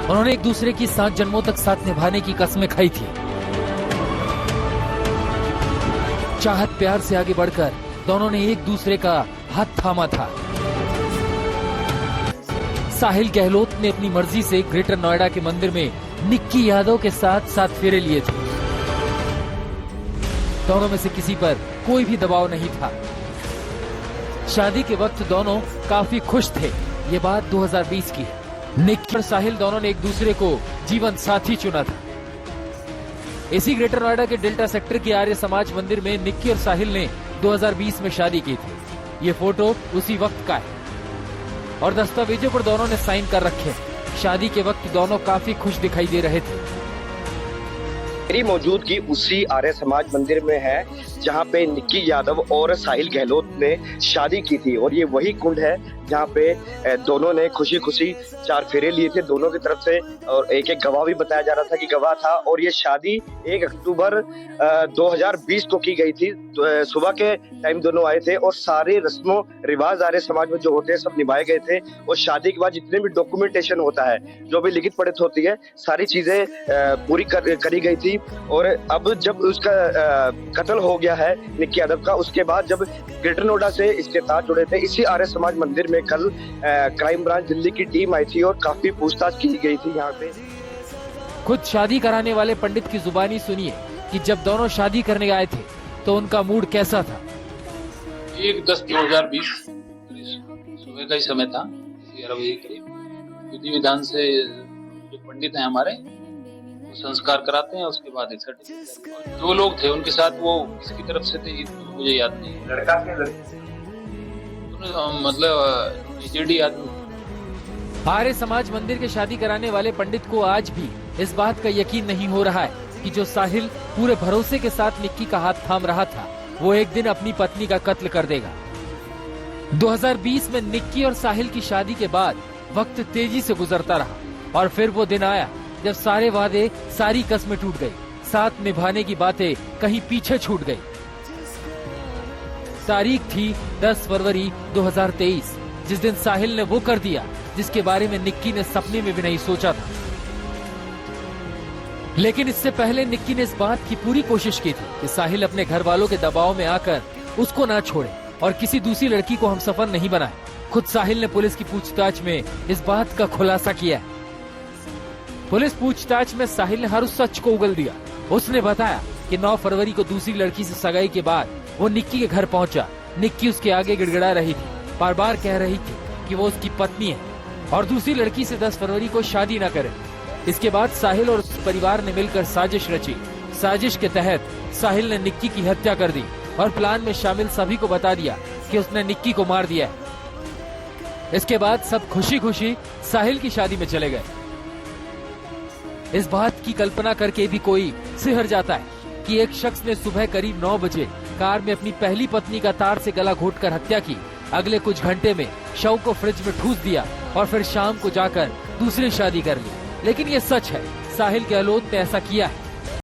उन्होंने एक दूसरे की 7 जन्मों तक साथ निभाने की कस्में खाई थी। चाहत प्यार से आगे बढ़कर दोनों ने एक दूसरे का हाथ थामा था। साहिल गहलोत ने अपनी मर्जी से ग्रेटर नोएडा के मंदिर में निक्की यादव के साथ 7 फेरे लिए थे। दोनों में से किसी पर कोई भी दबाव नहीं था। शादी के वक्त दोनों काफी खुश थे। ये बात 2020 की है। निक्की और साहिल दोनों ने एक दूसरे को जीवन साथी चुना था। इसी ग्रेटर नोएडा के डेल्टा सेक्टर के आर्य समाज मंदिर में निक्की और साहिल ने 2020 में शादी की थी। ये फोटो उसी वक्त का है और दस्तावेजों पर दोनों ने साइन कर रखे। शादी के वक्त दोनों काफी खुश दिखाई दे रहे थे। मेरी मौजूदगी उसी आर्य समाज मंदिर में है जहां पे निक्की यादव और साहिल गहलोत ने शादी की थी और ये वही कुंड है जहां पे दोनों ने खुशी खुशी 4 फेरे लिए थे दोनों की तरफ से और एक एक गवाह भी बताया जा रहा था कि गवाह था। और ये शादी 1 अक्टूबर 2020 को की गई थी। सुबह के टाइम दोनों आए थे और सारे रस्मों रिवाज आर्य समाज में जो होते हैं सब निभाए गए थे। और शादी के बाद जितने भी डॉक्यूमेंटेशन होता है, जो भी लिखित पढ़ित होती है, सारी चीजें पूरी करी गई थी। और अब जब उसका कत्ल हो गया है निक्की यादव का, उसके बाद जब ग्रेटर नोएडा से इसके तार जुड़े थे, इसी आर्य समाज मंदिर में कल क्राइम ब्रांच दिल्ली की टीम आई थी और काफी पूछताछ की गई थी यहाँ पे। खुद शादी कराने वाले पंडित की जुबानी सुनिए कि जब दोनों शादी करने आए थे तो उनका मूड कैसा था। 1/10/2020 सुबह का ही समय था, 11 बजे करीब। विधि विधान से जो पंडित हैं हमारे, वो संस्कार कराते हैं। उसके बाद एक सर्टिफिकेट। 2 लोग थे उनके साथ, वो किसकी तरफ से थे मुझे याद नहीं। लड़का के लड़की मतलब जेडी आदमी। आर्य समाज मंदिर के शादी कराने वाले पंडित को आज भी इस बात का यकीन नहीं हो रहा है कि जो साहिल पूरे भरोसे के साथ निक्की का हाथ थाम रहा था, वो एक दिन अपनी पत्नी का कत्ल कर देगा। 2020 में निक्की और साहिल की शादी के बाद वक्त तेजी से गुजरता रहा और फिर वो दिन आया जब सारे वादे, सारी कस्में टूट गई। साथ निभाने की बातें कहीं पीछे छूट गई। तारीख थी 10 फरवरी 2023, जिस दिन साहिल ने वो कर दिया जिसके बारे में निक्की ने सपने में भी नहीं सोचा था। लेकिन इससे पहले निक्की ने इस बात की पूरी कोशिश की थी कि साहिल अपने घर वालों के दबाव में आकर उसको ना छोड़े और किसी दूसरी लड़की को हमसफर नहीं बनाए। खुद साहिल ने पुलिस की पूछताछ में इस बात का खुलासा किया है। पुलिस पूछताछ में साहिल ने हर उस सच को उगल दिया। उसने बताया कि 9 फरवरी को दूसरी लड़की से सगाई के बाद वो निक्की के घर पहुंचा। निक्की उसके आगे गिड़गिड़ा रही थी, बार बार कह रही थी कि वो उसकी पत्नी है और दूसरी लड़की से 10 फरवरी को शादी न करे। इसके बाद साहिल और उसके परिवार ने मिलकर साजिश रची। साजिश के तहत साहिल ने निक्की की हत्या कर दी और प्लान में शामिल सभी को बता दिया कि उसने निक्की को मार दिया है। इसके बाद सब खुशी खुशी साहिल की शादी में चले गए। इस बात की कल्पना करके भी कोई सिहर जाता है कि एक शख्स ने सुबह करीब 9 बजे कार में अपनी पहली पत्नी का तार से गला घोटकर हत्या की। अगले कुछ घंटे में शव को फ्रिज में ठूस दिया और फिर शाम को जाकर दूसरी शादी कर ली। लेकिन ये सच है, साहिल गहलोत ने ऐसा किया है।